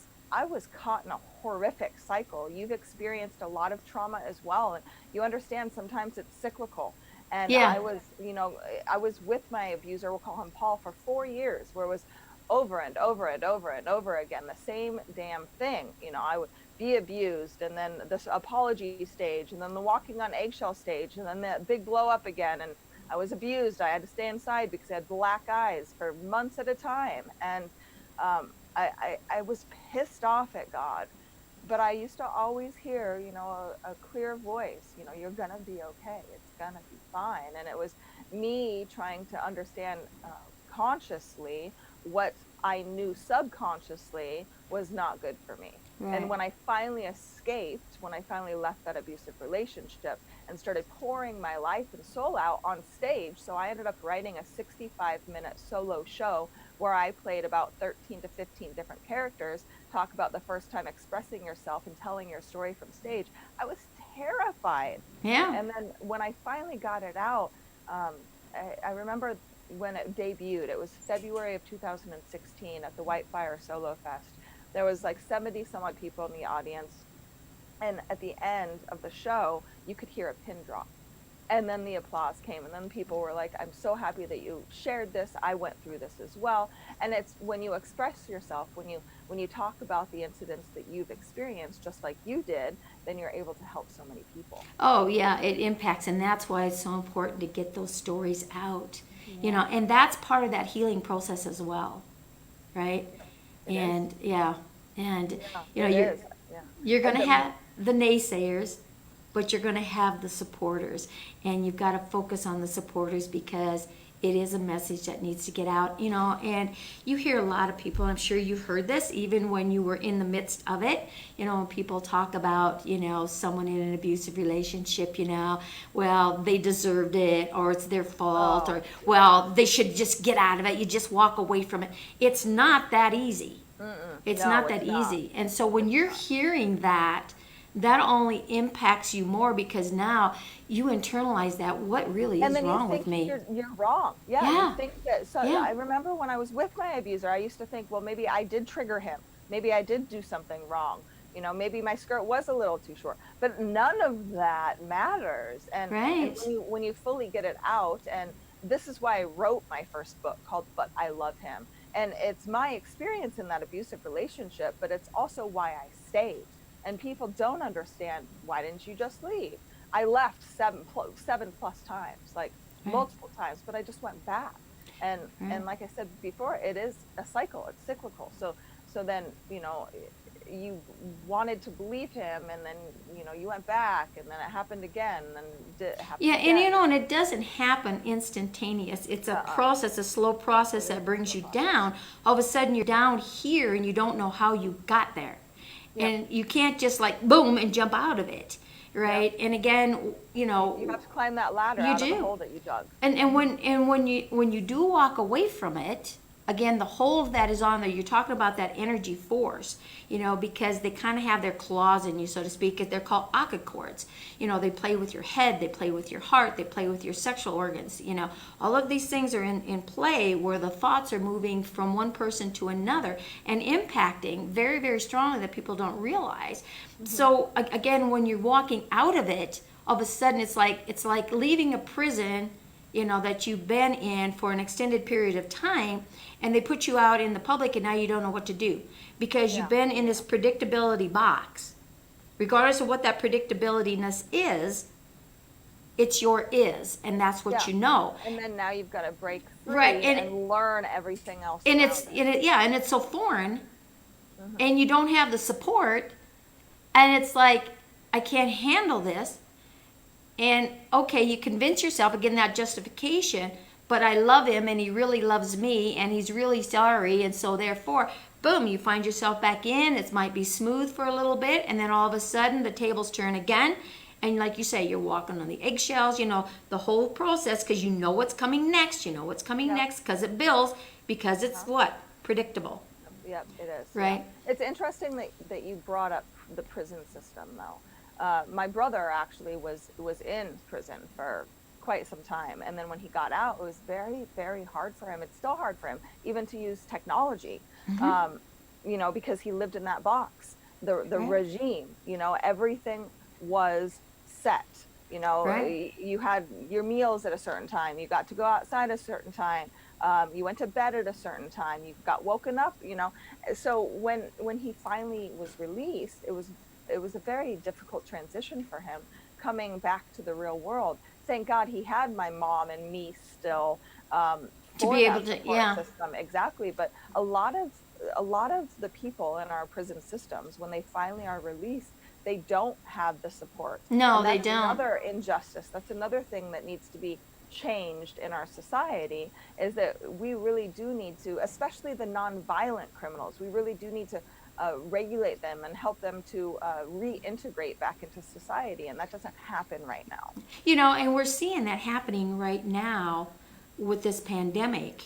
caught in a horrific cycle. You've experienced a lot of trauma as well. And you understand sometimes it's cyclical. And I was with my abuser, we'll call him Paul, for 4 years, where it was over and over and over and over again, the same damn thing. I would be abused, and then this apology stage, and then the walking on eggshell stage, and then the big blow up again. And I was abused. I had to stay inside because I had black eyes for months at a time. And I was pissed off at God. But I used to always hear, a clear voice, you're going to be okay. It's going to be fine. And it was me trying to understand consciously what I knew subconsciously was not good for me. Right. And when I finally escaped, when I finally left that abusive relationship and started pouring my life and soul out on stage, so I ended up writing a 65-minute solo show where I played about 13 to 15 different characters, talk about the first time expressing yourself and telling your story from stage. I was terrified. Yeah. And then when I finally got it out, I remember when it debuted, it was February of 2016 at the Whitefire Solo Fest. There was like 70 some odd people in the audience. And at the end of the show, you could hear a pin drop. And then the applause came, and then people were like, I'm so happy that you shared this. I went through this as well. And it's when you express yourself, when you talk about the incidents that you've experienced, just like you did, then you're able to help so many people. Oh, yeah, it impacts. And that's why it's so important to get those stories out, and that's part of that healing process as well, right? And you're going to have the naysayers, but you're going to have the supporters, and you've got to focus on the supporters because it is a message that needs to get out, and you hear a lot of people, I'm sure you've heard this even when you were in the midst of it, when people talk about, someone in an abusive relationship, well, they deserved it, or it's their fault, or, well, they should just get out of it. You just walk away from it. It's not that easy. It's not that easy. And so when you're hearing that only impacts you more because now you internalize that. What really is wrong with me? You're wrong. Yeah. You think that. So yeah. I remember when I was with my abuser, I used to think, well, maybe I did trigger him. Maybe I did do something wrong. Maybe my skirt was a little too short. But none of that matters. And, and when you fully get it out, and this is why I wrote my first book called But I Love Him. And it's my experience in that abusive relationship, but it's also why I stayed. And people don't understand, why didn't you just leave? I left seven plus times, like multiple times, but I just went back. And like I said before, it is a cycle, it's cyclical. So then, you wanted to believe him, and then you went back, and then it happened again, and then it happened Yeah, again. and it doesn't happen instantaneous. It's a process, a slow process that brings you down. All of a sudden you're down here and you don't know how you got there. Yep. And you can't just like boom and jump out of it, right? And again, you have to climb that ladder out of the hole that you dug. And when you do walk away from it, again, the whole of that is on there. You're talking about that energy force, because they kind of have their claws in you, so to speak. They're called Akka cords. They play with your head, they play with your heart, they play with your sexual organs. All of these things are in play where the thoughts are moving from one person to another and impacting very, very strongly that people don't realize. So again, when you're walking out of it, all of a sudden it's like leaving a prison, that you've been in for an extended period of time, and they put you out in the public, and now you don't know what to do because you've been in this predictability box. Regardless of what that predictability-ness is, it's your is, and that's what you know. And then now you've got to break free right, and learn everything else. And it's so foreign, and you don't have the support, and it's like, I can't handle this. And okay, you convince yourself, again, that justification, but I love him and he really loves me and he's really sorry, and so therefore, boom, you find yourself back in. It might be smooth for a little bit, and then all of a sudden the tables turn again, and like you say, you're walking on the eggshells, the whole process, because you know what's coming next, next, because it builds, because it's what? Predictable. Yep, it is. Right? Yeah. It's interesting that you brought up the prison system, though. My brother actually was in prison for quite some time, and then when he got out, it was very, very hard for him. It's still hard for him even to use technology, because he lived in that box. The regime, everything was set. You had your meals at a certain time. You got to go outside at a certain time. You went to bed at a certain time. You got woken up. So when he finally was released, it was a very difficult transition for him coming back to the real world. Thank God he had my mom and me still to be able to, system. Exactly. But a lot of the people in our prison systems, when they finally are released, they don't have the support. No, they don't. That's another injustice. That's another thing that needs to be changed in our society, is that we really do need to, especially the nonviolent criminals, we really do need to regulate them and help them to reintegrate back into society, and that doesn't happen right now. And we're seeing that happening right now with this pandemic.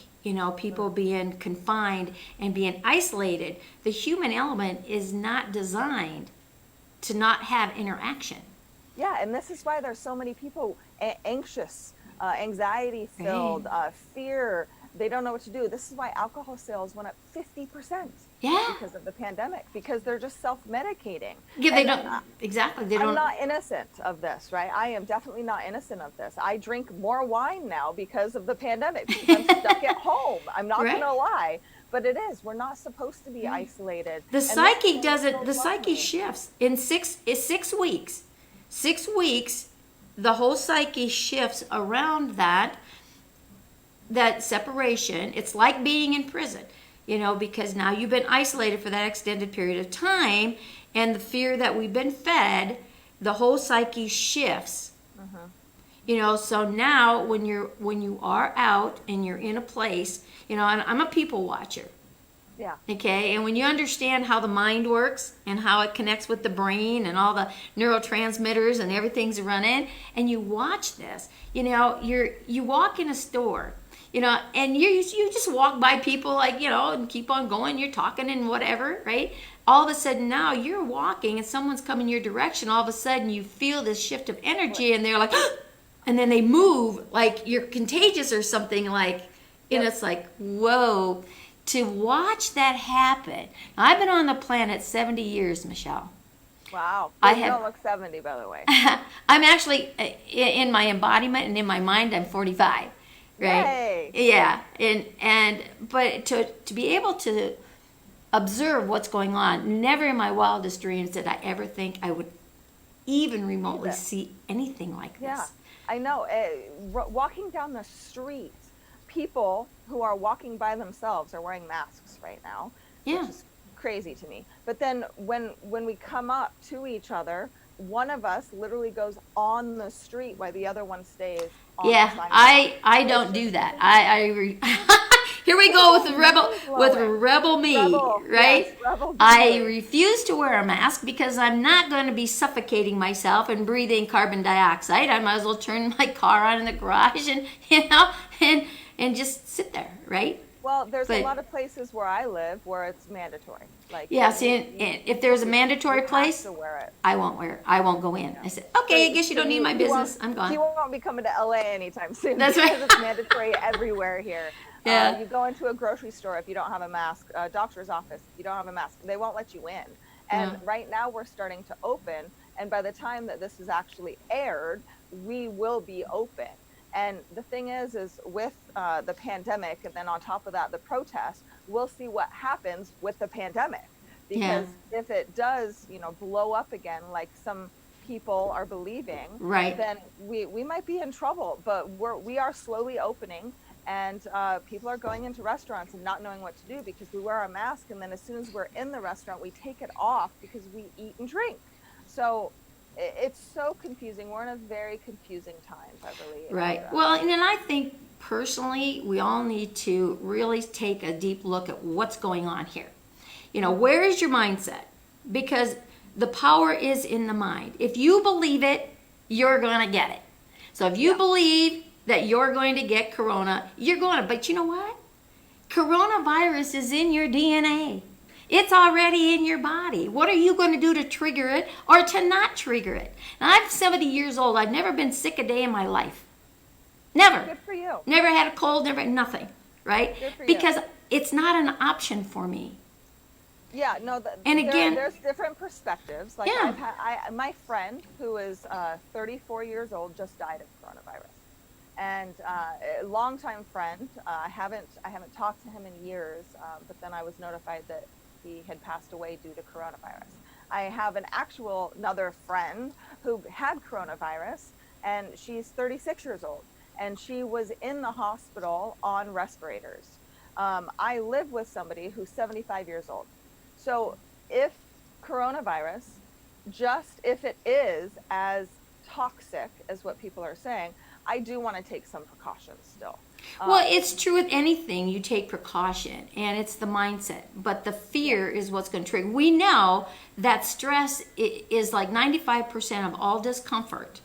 People being confined and being isolated. The human element is not designed to not have interaction. Yeah, and this is why there's so many people anxious, anxiety-filled, fear. They don't know what to do. This is why alcohol sales went up 50%. Yeah. Because of the pandemic, because they're just self-medicating. Yeah, they don't. Exactly. They don't. I'm not innocent of this, right? I am definitely not innocent of this. I drink more wine now because of the pandemic, because I'm stuck at home. I'm not going to lie. But it is. We're not supposed to be isolated. The psyche doesn't. The psyche shifts in 6 weeks. 6 weeks, the whole psyche shifts around that separation. It's like being in prison, because now you've been isolated for that extended period of time, and the fear that we've been fed, the whole psyche shifts. So now when you are out and you're in a place, and I'm a people watcher. Yeah. Okay, and when you understand how the mind works and how it connects with the brain and all the neurotransmitters and everything's running, and you watch this, you walk in a store, and you just walk by people and keep on going, you're talking and whatever, right? All of a sudden now you're walking and someone's coming your direction. All of a sudden you feel this shift of energy, and they're like, and then they move like you're contagious or something, it's like, whoa. To watch that happen. I've been on the planet 70 years, Michelle. Wow. You don't look 70, by the way. I'm actually, in my embodiment and in my mind, I'm 45. Right? Yay. Yeah. But to be able to observe what's going on, never in my wildest dreams did I ever think I would even remotely see anything like this. Yeah, I know. Walking down the street, people who are walking by themselves are wearing masks right now. Yeah. Which is crazy to me. But then when we come up to each other, one of us literally goes on the street while the other one stays on the sidewalk. I don't do that. Here we go with the rebel me, right? Yes, rebel I refuse to wear a mask because I'm not going to be suffocating myself and breathing carbon dioxide. I might as well turn my car on in the garage and and just sit there, right? Well, there's a lot of places where I live where it's mandatory. Like if there's a mandatory place, to wear it. I won't wear it. I won't go in. I said, okay, I guess you don't need my business. I'm gone. You won't be coming to LA anytime soon. That's right. Because it's mandatory everywhere here. Yeah. You go into a grocery store if you don't have a mask, a doctor's office if you don't have a mask, they won't let you in. And right now we're starting to open, and by the time that this is actually aired, we will be open. And the thing is with the pandemic, and then on top of that, the protest, we'll see what happens with the pandemic. Because if it does, blow up again, like some people are believing, right, then we might be in trouble. But we are slowly opening, and people are going into restaurants and not knowing what to do because we wear a mask, and then as soon as we're in the restaurant, we take it off because we eat and drink. So it's so confusing. We're in a very confusing time, Beverly. Right. Well, and then I think personally, we all need to really take a deep look at what's going on here. Where is your mindset? Because the power is in the mind. If you believe it, you're going to get it. So if you believe that you're going to get corona, you're going to. But you know what? Coronavirus is in your DNA. It's already in your body. What are you going to do to trigger it or to not trigger it? Now, I'm 70 years old. I've never been sick a day in my life. Never. Good for you. Never had a cold, never nothing, right? Good for because you. It's not an option for me. Yeah, no, and again, there's different perspectives. Like my friend who is 34 years old just died of coronavirus. And a longtime friend, I haven't talked to him in years, but then I was notified that he had passed away due to coronavirus. I have another friend who had coronavirus, and she's 36 years old, and she was in the hospital on respirators. I live with somebody who's 75 years old. So if coronavirus, just if it is as toxic as what people are saying, I do want to take some precautions still. Well, it's true with anything. You take precaution, and it's the mindset. But the fear is what's going to trigger. We know that stress is like 95% of all discomfort.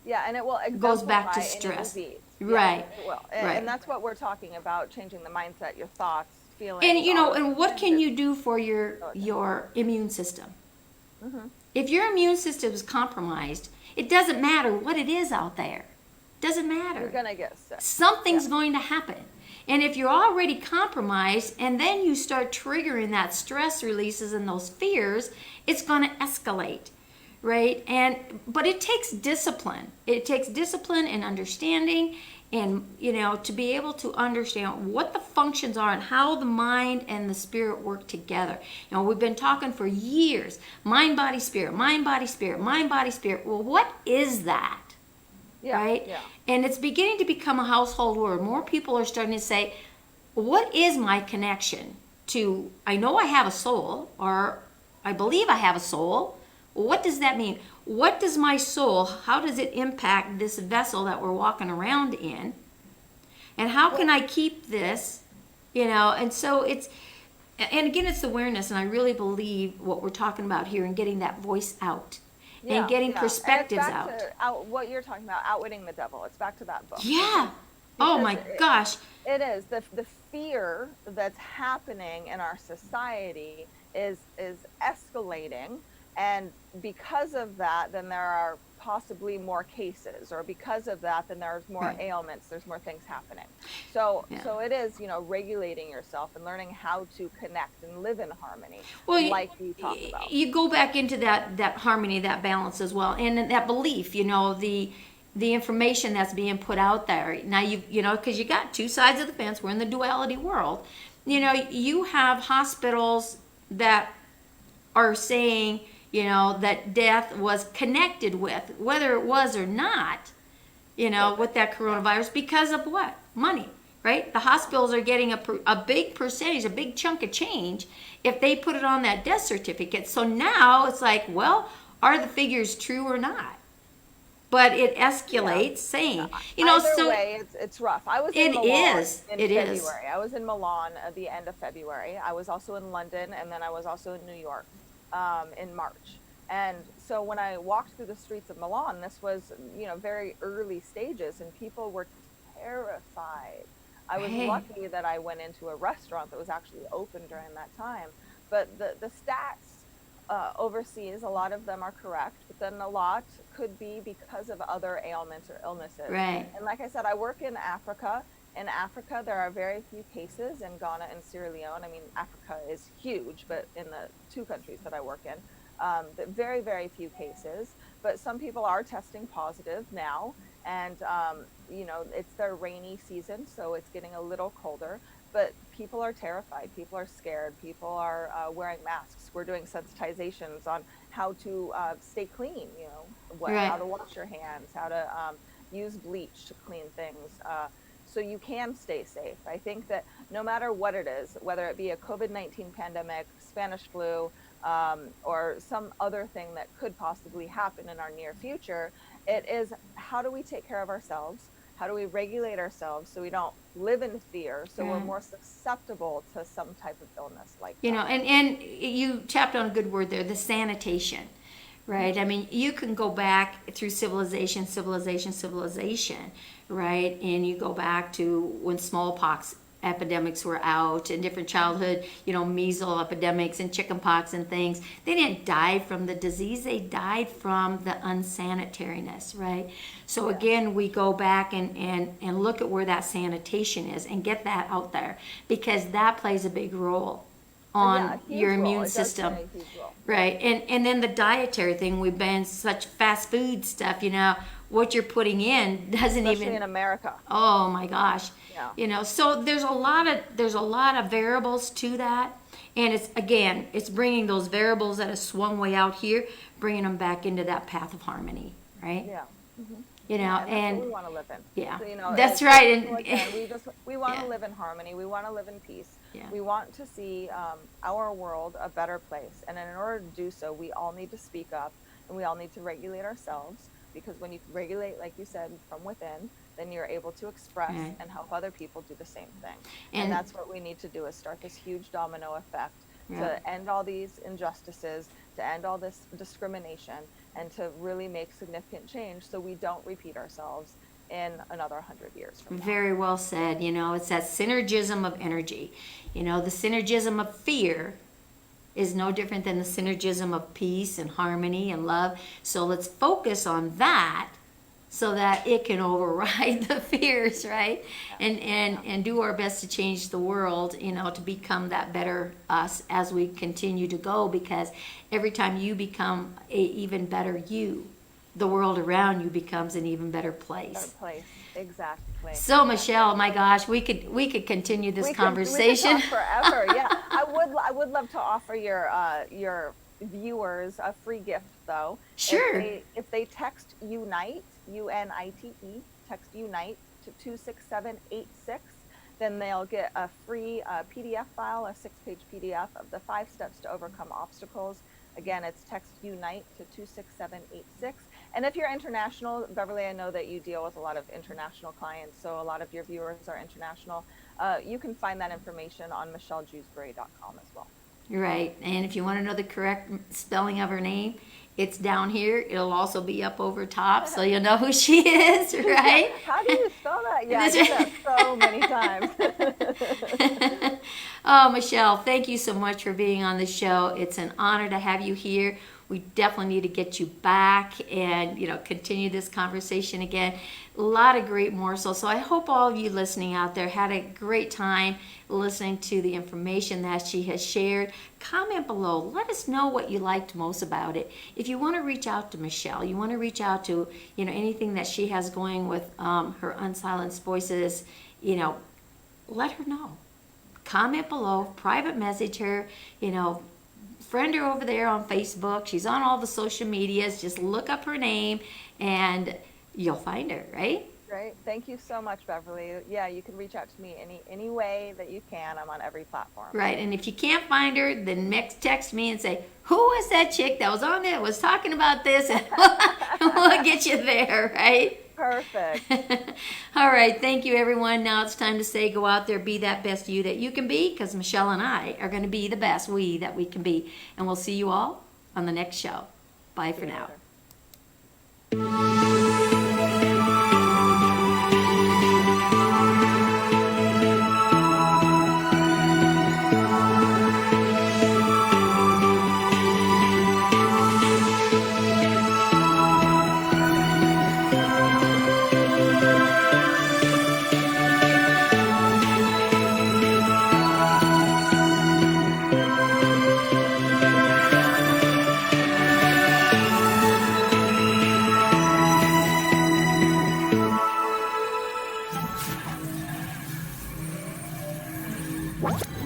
Yeah, and it will goes back to stress. Disease. Right. Yeah, it will. And that's what we're talking about, changing the mindset, your thoughts, feelings. And and what can you do for your immune system? Mm-hmm. If your immune system is compromised, it doesn't matter what it is out there. Doesn't matter. You're going to get sick. Something's going to happen. And if you're already compromised and then you start triggering that stress releases and those fears, it's going to escalate, right? But it takes discipline. It takes discipline and understanding, and to be able to understand what the functions are and how the mind and the spirit work together. We've been talking for years, mind, body, spirit, mind, body, spirit, mind, body, spirit. Well, what is that? Yeah, right? Yeah. And it's beginning to become a household word. More people are starting to say, what is my connection to, I know I have a soul, or I believe I have a soul. Well, what does that mean? What does my soul, how does it impact this vessel that we're walking around in? And how can I keep this, and so and again, it's awareness, and I really believe what we're talking about here and getting that voice out. And getting perspectives and it's back to what you're talking about, Outwitting the Devil. It's back to that book. Yeah. Oh my gosh. It is. The fear that's happening in our society is escalating, and because of that, then there are possibly more cases, or because of that, then there's more ailments, there's more things happening. So it is, regulating yourself and learning how to connect and live in harmony, like you talked about. You go back into that harmony, that balance as well, and that belief, the information that's being put out there. Now, because you got two sides of the fence. We're in the duality world. You have hospitals that are saying, that death was connected with, whether it was or not, with that coronavirus, because of what? Money. right? The hospitals are getting a big percentage, a big chunk of change if they put it on that death certificate. So now it's like, well, are the figures true or not? But it escalates, saying, Either so way, it's rough. I was in it Milan is. in It February. is. I was in Milan at the end of February. I was also in London, and then I was also in New York in March. And so when I walked through the streets of Milan, this was, very early stages, and people were terrified. I was Hey. lucky that I went into a restaurant that was actually open during that time. But the stats overseas, a lot of them are correct, but then a lot could be because of other ailments or illnesses. Right. And like I said, I work in Africa. In Africa, there are very few cases. In Ghana and Sierra Leone, I mean, Africa is huge, but in the two countries that I work in, very, very few cases. But some people are testing positive now, and it's their rainy season, so it's getting a little colder. But people are terrified. People are scared. People are wearing masks. We're doing sensitizations on how to stay clean. Right. How to wash your hands, how to use bleach to clean things, so you can stay safe. I think that no matter what it is, whether it be a COVID-19 pandemic, Spanish flu, or some other thing that could possibly happen in our near future, it is how do we take care of ourselves? How do we regulate ourselves so we don't live in fear, so we're more susceptible to some type of illness like that? And you tapped on a good word there, the sanitation, right? I mean, you can go back through civilization, right? And you go back to when smallpox epidemics were out and different childhood, measles epidemics and chickenpox and things. They didn't die from the disease, they died from the unsanitariness, right? So again, we go back and look at where that sanitation is and get that out there, because that plays a big role on your immune system, right? And then the dietary thing, we've been such fast food stuff, what you're putting in doesn't Especially even in America. Oh my gosh. Yeah. So there's a lot of variables to that, and it's bringing those variables that have swung way out here, bringing them back into that path of harmony, right? Yeah. Mm-hmm. And that's what we want to live in. Yeah. So, that's right. And we want to live in harmony. We want to live in peace. Yeah. We want to see our world a better place, and in order to do so, we all need to speak up, and we all need to regulate ourselves. Because when you regulate, like you said, from within, then you're able to express and help other people do the same thing. And that's what we need to do, is start this huge domino effect to end all these injustices, to end all this discrimination, and to really make significant change so we don't repeat ourselves in another 100 years from now. Very well said. It's that synergism of energy. The synergism of fear is no different than the synergism of peace and harmony and love. So let's focus on that so that it can override the fears, right? And do our best to change the world, to become that better us as we continue to go, because every time you become a even better you, the world around you becomes an even better place. Better place. Exactly. So Michelle, my gosh, we could continue this conversation. We could talk forever. Yeah, I would love to offer your viewers a free gift, though. Sure. If they text UNITE, UNITE, text UNITE to 26786, then they'll get a free PDF file, a 6-page PDF of the 5 steps to overcome obstacles. Again, it's text UNITE to 26786. And if you're international, Beverly, I know that you deal with a lot of international clients, so a lot of your viewers are international. You can find that information on michellejewsbury.com as well. Right, and if you want to know the correct spelling of her name, it's down here. It'll also be up over top, so you'll know who she is, right? How do you spell that? Yeah, I do that so many times. Oh, Michelle, thank you so much for being on the show. It's an honor to have you here. We definitely need to get you back and, continue this conversation again. A lot of great morsels. So I hope all of you listening out there had a great time listening to the information that she has shared. Comment below. Let us know what you liked most about it. If you want to reach out to Michelle, you want to reach out to, anything that she has going with her Unsilenced Voices, let her know. Comment below, private message her, friend her over there on Facebook. She's on all the social medias. Just look up her name and you'll find her, right? Great. Thank you so much, Beverly. Yeah, you can reach out to me any way that you can. I'm on every platform. Right, and if you can't find her, then text me and say, who was that chick that was on there, was talking about this, and we'll get you there, right? Perfect. All right, thank you, everyone. Now it's time to say, go out there, be that best you that you can be, because Michelle and I are going to be the best we that we can be. And we'll see you all on the next show. Bye for now. What?